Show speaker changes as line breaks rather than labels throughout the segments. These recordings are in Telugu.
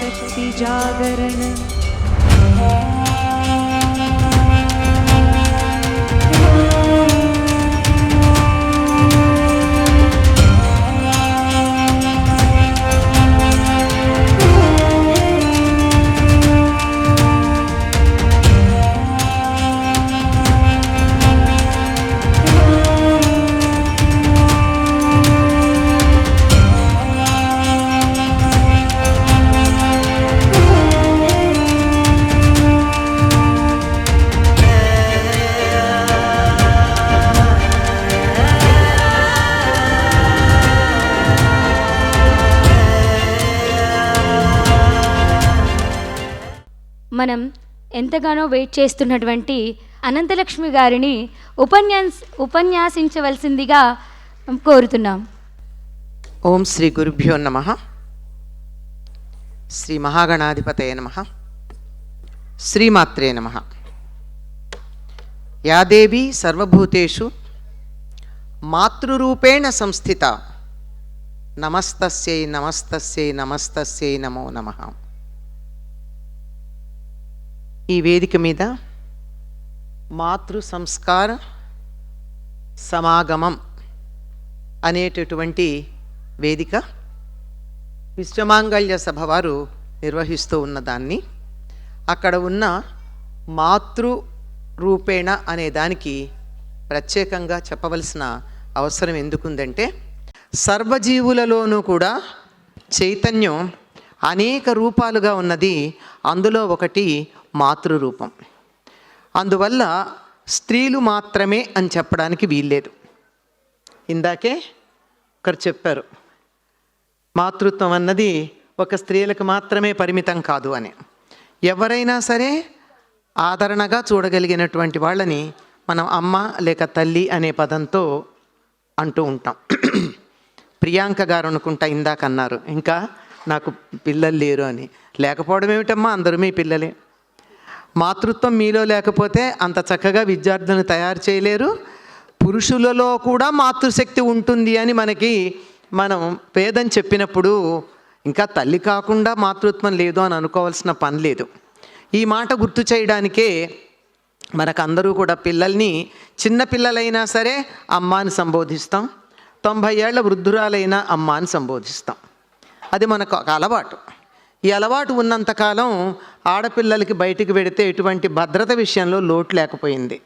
शक्ति जागरण।
మనం ఎంతగానో వెయిట్ చేస్తున్నటువంటి అనంతలక్ష్మి గారిని ఉపన్యాసించవలసిందిగా కోరుతున్నాం.
ఓం శ్రీ గురుభ్యో నమః. శ్రీ మహాగణాధిపతయే నమః. శ్రీమాత్రే నమః. యా దేవీ సర్వభూతేషు మాతృరూపేణ సంస్థిత నమస్తస్యై నమస్తస్యై నమస్తస్యై నమో నమః. ఈ వేదిక మీద మాతృ సంస్కార సమాగమం అనేటటువంటి వేదిక విశ్వమాంగళ్య సభ వారు నిర్వహిస్తూ ఉన్నదాన్ని, అక్కడ ఉన్న మాతృ రూపేణ అనే దానికి ప్రత్యేకంగా చెప్పవలసిన అవసరం ఎందుకుందంటే, సర్వజీవులలోనూ కూడా చైతన్యం అనేక రూపాలుగా ఉన్నది. అందులో ఒకటి మాతృరూపం. అందువల్ల స్త్రీలు మాత్రమే అని చెప్పడానికి వీల్లేదు. ఇందాకే ఒకరు చెప్పారు, మాతృత్వం అన్నది ఒక స్త్రీలకు మాత్రమే పరిమితం కాదు అని. ఎవరైనా సరే ఆదరణగా చూడగలిగినటువంటి వాళ్ళని మనం అమ్మ లేక తల్లి అనే పదంతో అంటూ ఉంటాం. ప్రియాంక గారు అనుకుంటా ఇందాక అన్నారు, ఇంకా నాకు పిల్లలు లేరు అని. లేకపోవడం ఏమిటమ్మా, అందరూ మీ పిల్లలే. మాతృత్వం మీలో లేకపోతే అంత చక్కగా విద్యార్థులను తయారు చేయలేరు. పురుషులలో కూడా మాతృశక్తి ఉంటుంది అని మనం పేదని చెప్పినప్పుడు ఇంకా తల్లి కాకుండా మాతృత్వం లేదు అని అనుకోవాల్సిన పని లేదు. ఈ మాట గుర్తు చేయడానికే మనకందరూ కూడా పిల్లల్ని, చిన్న పిల్లలైనా సరే అమ్మ అని సంబోధిస్తాం, 90 ఏళ్ల వృద్ధురాలైనా అమ్మ అని సంబోధిస్తాం. అది మనకు ఒక అలవాటు. ఈ అలవాటు ఉన్నంతకాలం ఆడపిల్లలకి బయటికి వెడితే ఎటువంటి భద్రత విషయంలో లోటు లేకపోయింది.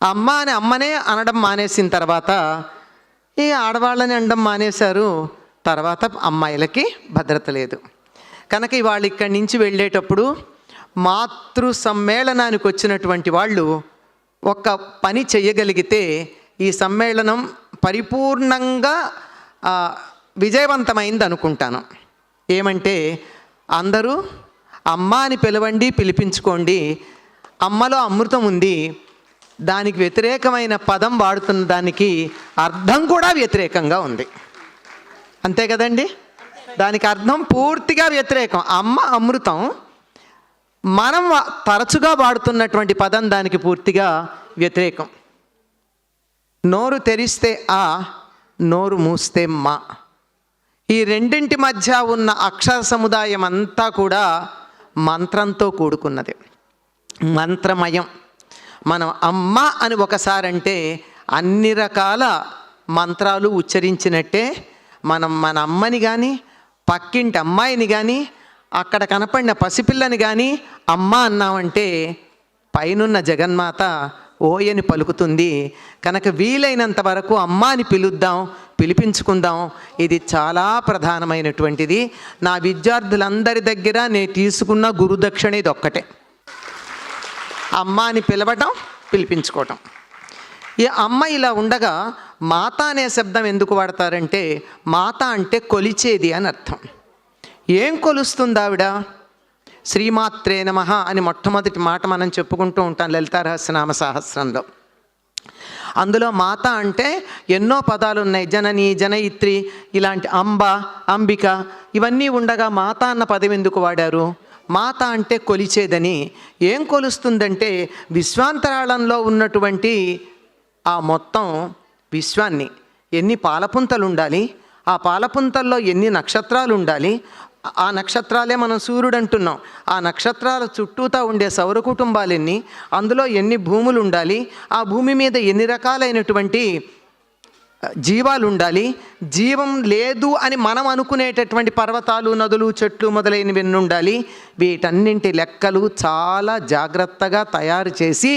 అమ్మ అని అమ్మనే అనడం మానేసిన తర్వాత ఈ ఆడవాళ్ళని అనడం మానేశారు. తర్వాత అమ్మాయిలకి భద్రత లేదు. కనుక ఇవాళ ఇక్కడి నుంచి వెళ్ళేటప్పుడు మాతృ సమ్మేళనానికి వచ్చినటువంటి వాళ్ళు ఒక పని చెయ్యగలిగితే ఈ సమ్మేళనం పరిపూర్ణంగా విజయవంతమైంది అనుకుంటాను. ఏమంటే, అందరూ అమ్మ అని పిలవండి, పిలిపించుకోండి. అమ్మలో అమృతం ఉంది. దానికి వ్యతిరేకమైన పదం వాడుతున్న దానికి అర్థం కూడా వ్యతిరేకంగా ఉంది. అంతే కదండి? దానికి అర్థం పూర్తిగా వ్యతిరేకం. అమ్మ అమృతం, మనం తరచుగా వాడుతున్నటువంటి పదం దానికి పూర్తిగా వ్యతిరేకం. నోరు తెరిస్తే ఆ, నోరు మూస్తే మా. ఈ రెండింటి మధ్య ఉన్న అక్షర సముదాయం అంతా కూడా మంత్రంతో కూడుకున్నది, మంత్రమయం. మనం అమ్మ అని ఒకసారి అంటే అన్ని రకాల మంత్రాలు ఉచ్చరించినట్టే. మనం మన అమ్మని కానీ, పక్కింటి అమ్మాయిని కానీ, అక్కడ కనపడిన పసిపిల్లని కానీ అమ్మ అన్నామంటే పైనున్న జగన్మాత ఓయని పలుకుతుంది. కనుక వీలైనంత వరకు అమ్మ అని పిలుద్దాం, పిలిపించుకుందాం. ఇది చాలా ప్రధానమైనటువంటిది. నా విద్యార్థులందరి దగ్గర నేను తీసుకున్న గురుదక్షిణ ఇది ఒక్కటే, అమ్మ అని పిలవటం, పిలిపించుకోవటం. ఈ అమ్మ ఇలా ఉండగా మాత అనే శబ్దం ఎందుకు వాడతారంటే, మాత అంటే కొలిచేది అని అర్థం. ఏం కొలుస్తుంది ఆవిడ? శ్రీమాత్రే నమః అని మొట్టమొదటి మాట మనం చెప్పుకుంటూ ఉంటాం లలితారహస్యనామ సహస్రంలో. అందులో మాత అంటే ఎన్నో పదాలు ఉన్నాయి. జనని, జనయిత్రి, ఇలాంటి అంబ, అంబిక ఇవన్నీ ఉండగా మాత అన్న పదం ఎందుకు వాడారు? మాత అంటే కొలిచేదని. ఏం కొలుస్తుందంటే విశ్వాంతరాళంలో ఉన్నటువంటి ఆ మొత్తం విశ్వాన్ని ఎన్ని పాలపుంతలు ఉండాలి, ఆ పాలపుంతల్లో ఎన్ని నక్షత్రాలు ఉండాలి, ఆ నక్షత్రాలే మనం సూర్యుడు అంటున్నాం. ఆ నక్షత్రాల చుట్టూతా ఉండే సౌర కుటుంబాలు ఎన్ని, అందులో ఎన్ని భూములు ఉండాలి, ఆ భూమి మీద ఎన్ని రకాలైనటువంటి జీవాలు ఉండాలి, జీవం లేదు అని మనం అనుకునేటటువంటి పర్వతాలు, నదులు, చెట్లు మొదలైనవి ఎన్ని ఉండాలి, వీటన్నింటి లెక్కలు చాలా జాగ్రత్తగా తయారు చేసి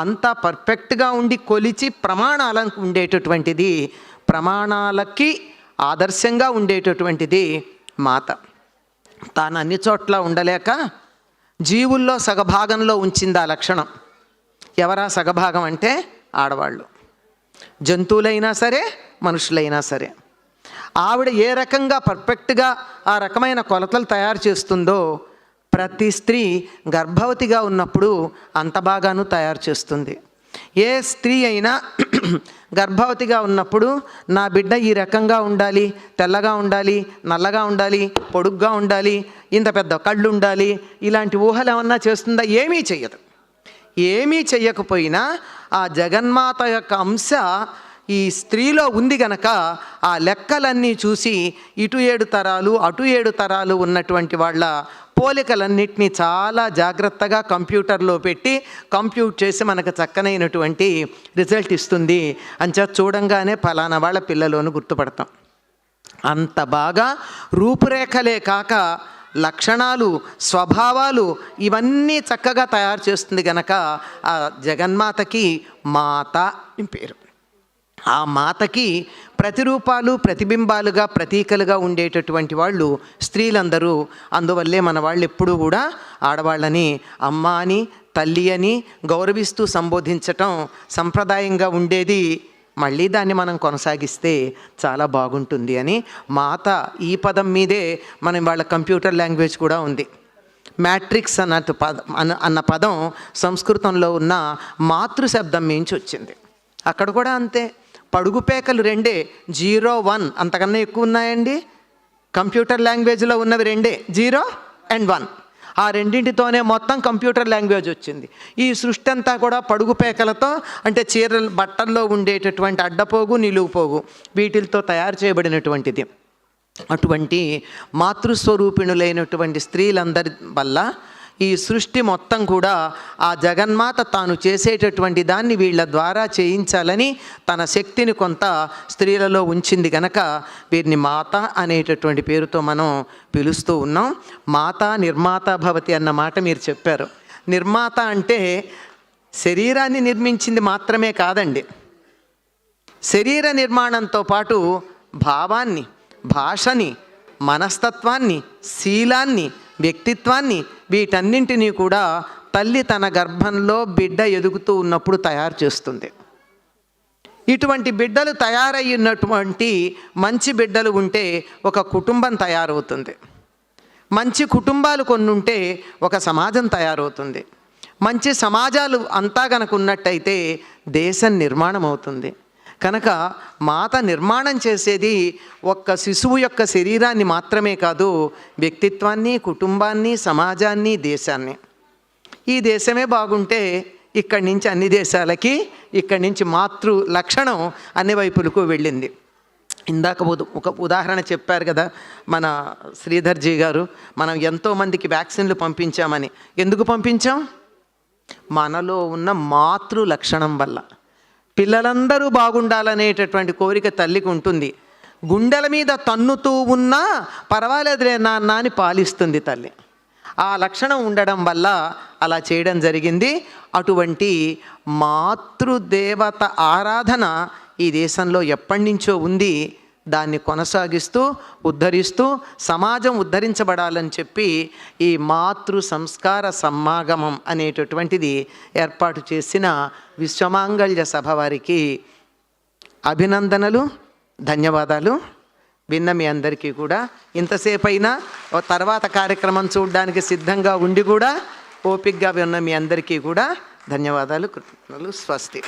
అంతా పర్ఫెక్ట్గా ఉండి కొలిచి ప్రమాణాలకు ఉండేటటువంటిది, ప్రమాణాలకి ఆదర్శంగా ఉండేటటువంటిది మాత. తాను అన్ని చోట్ల ఉండలేక జీవుల్లో సగభాగంలో ఉంచింది ఆ లక్షణం. ఎవరా సగభాగం అంటే ఆడవాళ్ళు. జంతువులైనా సరే మనుషులైనా సరే ఆవిడ ఏ రకంగా పర్ఫెక్ట్గా ఆ రకమైన కొలతలు తయారు చేస్తుందో ప్రతి స్త్రీ గర్భవతిగా ఉన్నప్పుడు అంత బాగాను తయారు చేస్తుంది. ఏ స్త్రీ అయినా గర్భవతిగా ఉన్నప్పుడు నా బిడ్డ ఈ రకంగా ఉండాలి, తెల్లగా ఉండాలి, నల్లగా ఉండాలి, పొడుగ్గా ఉండాలి, ఇంత పెద్ద కళ్ళు ఉండాలి, ఇలాంటి ఊహలు ఏమన్నా చేస్తుందా? ఏమీ చెయ్యదు. ఏమీ చెయ్యకపోయినా ఆ జగన్మాత యొక్క అంశ ఈ స్త్రీలో ఉంది గనక ఆ లెక్కలన్నీ చూసి ఇటు 7 తరాలు అటు 7 తరాలు ఉన్నటువంటి వాళ్ళ పోలికలన్నింటినీ చాలా జాగ్రత్తగా కంప్యూటర్లో పెట్టి కంప్యూట్ చేసి మనకు చక్కనైనటువంటి రిజల్ట్ ఇస్తుంది. అంచేత చూడంగానే ఫలానా వాళ్ళ పిల్లలోను గుర్తుపడతాం. అంత బాగా రూపురేఖలే కాక లక్షణాలు, స్వభావాలు ఇవన్నీ చక్కగా తయారు చేస్తుంది గనక ఆ జగన్మాతకి మాత అని పేరు. ఆ మాతకి ప్రతిరూపాలు, ప్రతిబింబాలుగా, ప్రతీకలుగా ఉండేటటువంటి వాళ్ళు స్త్రీలందరూ. అందువల్లే మన వాళ్ళు ఎప్పుడూ కూడా ఆడవాళ్ళని అమ్మ అని, తల్లి అని గౌరవిస్తూ సంబోధించటం సంప్రదాయంగా ఉండేది. మళ్ళీ దాన్ని మనం కొనసాగిస్తే చాలా బాగుంటుంది అని మాత ఈ పదం మీదే మనం వాళ్ళ కంప్యూటర్ లాంగ్వేజ్ కూడా ఉంది. మ్యాట్రిక్స్ అన్న పదం సంస్కృతంలో ఉన్న మాతృ శబ్దం నుంచి వచ్చింది. అక్కడ కూడా అంతే. పడుగుపేకలు 2, 0, 1 అంతకన్నా ఎక్కువ ఉన్నాయండి. కంప్యూటర్ లాంగ్వేజ్లో ఉన్నవి 2, 0 and 1. ఆ రెండింటితోనే మొత్తం కంప్యూటర్ లాంగ్వేజ్ వచ్చింది. ఈ సృష్టి అంతా కూడా పడుగుపేకలతో, అంటే చీరలు, బట్టల్లో ఉండేటటువంటి అడ్డపోగు, నిలువుపోగు, వీటితో తయారు చేయబడినటువంటిది. అటువంటి మాతృస్వరూపిణులైనటువంటి స్త్రీలందరి వల్ల ఈ సృష్టి మొత్తం కూడా ఆ జగన్మాత తాను చేసేటటువంటి దాన్ని వీళ్ళ ద్వారా చేయించాలని తన శక్తిని కొంత స్త్రీలలో ఉంచింది కనుక వీరిని మాత అనేటటువంటి పేరుతో మనం పిలుస్తూ ఉన్నాం. మాత నిర్మాత భవతి అన్న మాట మీరు చెప్పారు. నిర్మాత అంటే శరీరాన్ని నిర్మించింది మాత్రమే కాదండి. శరీర నిర్మాణంతో పాటు భావాన్ని, భాషని, మనస్తత్వాన్ని, శీలాన్ని, వ్యక్తిత్వాన్ని, వీటన్నింటినీ కూడా తల్లి తన గర్భంలో బిడ్డ ఎదుగుతూ ఉన్నప్పుడు తయారు చేస్తుంది. ఇటువంటి బిడ్డలు తయారయ్యినటువంటి మంచి బిడ్డలు ఉంటే ఒక కుటుంబం తయారవుతుంది. మంచి కుటుంబాలు కొన్ని ఉంటే ఒక సమాజం తయారవుతుంది. మంచి సమాజాలు అంతా కనుక ఉన్నట్టయితే దేశం నిర్మాణం అవుతుంది. కనుక మాత నిర్మాణం చేసేది ఒక్క శిశువు యొక్క శరీరాన్ని మాత్రమే కాదు, వ్యక్తిత్వాన్ని, కుటుంబాన్ని, సమాజాన్ని, దేశాన్ని. ఈ దేశమే బాగుంటే ఇక్కడి నుంచి అన్ని దేశాలకి, ఇక్కడి నుంచి మాతృ లక్షణం అన్ని వైపులకు వెళ్ళింది. ఇందాక ఒక ఉదాహరణ చెప్పారు కదా మన శ్రీధర్జీ గారు, మనం ఎంతోమందికి వ్యాక్సిన్లు పంపించామని. ఎందుకు పంపించాం? మనలో ఉన్న మాతృ లక్షణం వల్ల. పిల్లలందరూ బాగుండాలనేటటువంటి కోరిక తల్లికి ఉంటుంది. గుండెల మీద తన్నుతూ ఉన్నా పర్వాలేదులే నాన్న అని పాలిస్తుంది తల్లి. ఆ లక్షణం ఉండడం వల్ల అలా చేయడం జరిగింది. అటువంటి మాతృదేవత ఆరాధన ఈ దేశంలో ఎప్పటి నుంచో ఉంది. దాన్ని కొనసాగిస్తూ ఉద్ధరిస్తూ సమాజం ఉద్ధరించబడాలని చెప్పి ఈ మాతృ సంస్కార సమాగమం అనేటటువంటిది ఏర్పాటు చేసిన విశ్వమాంగళ్య సభ వారికి అభినందనలు, ధన్యవాదాలు. విన్న మీ అందరికీ కూడా ఇంతసేపు అయినా తర్వాత కార్యక్రమం చూడడానికి సిద్ధంగా ఉండి కూడా ఓపికగా విన్న మీ అందరికీ కూడా ధన్యవాదాలు, కృతజ్ఞతలు. స్వస్తి.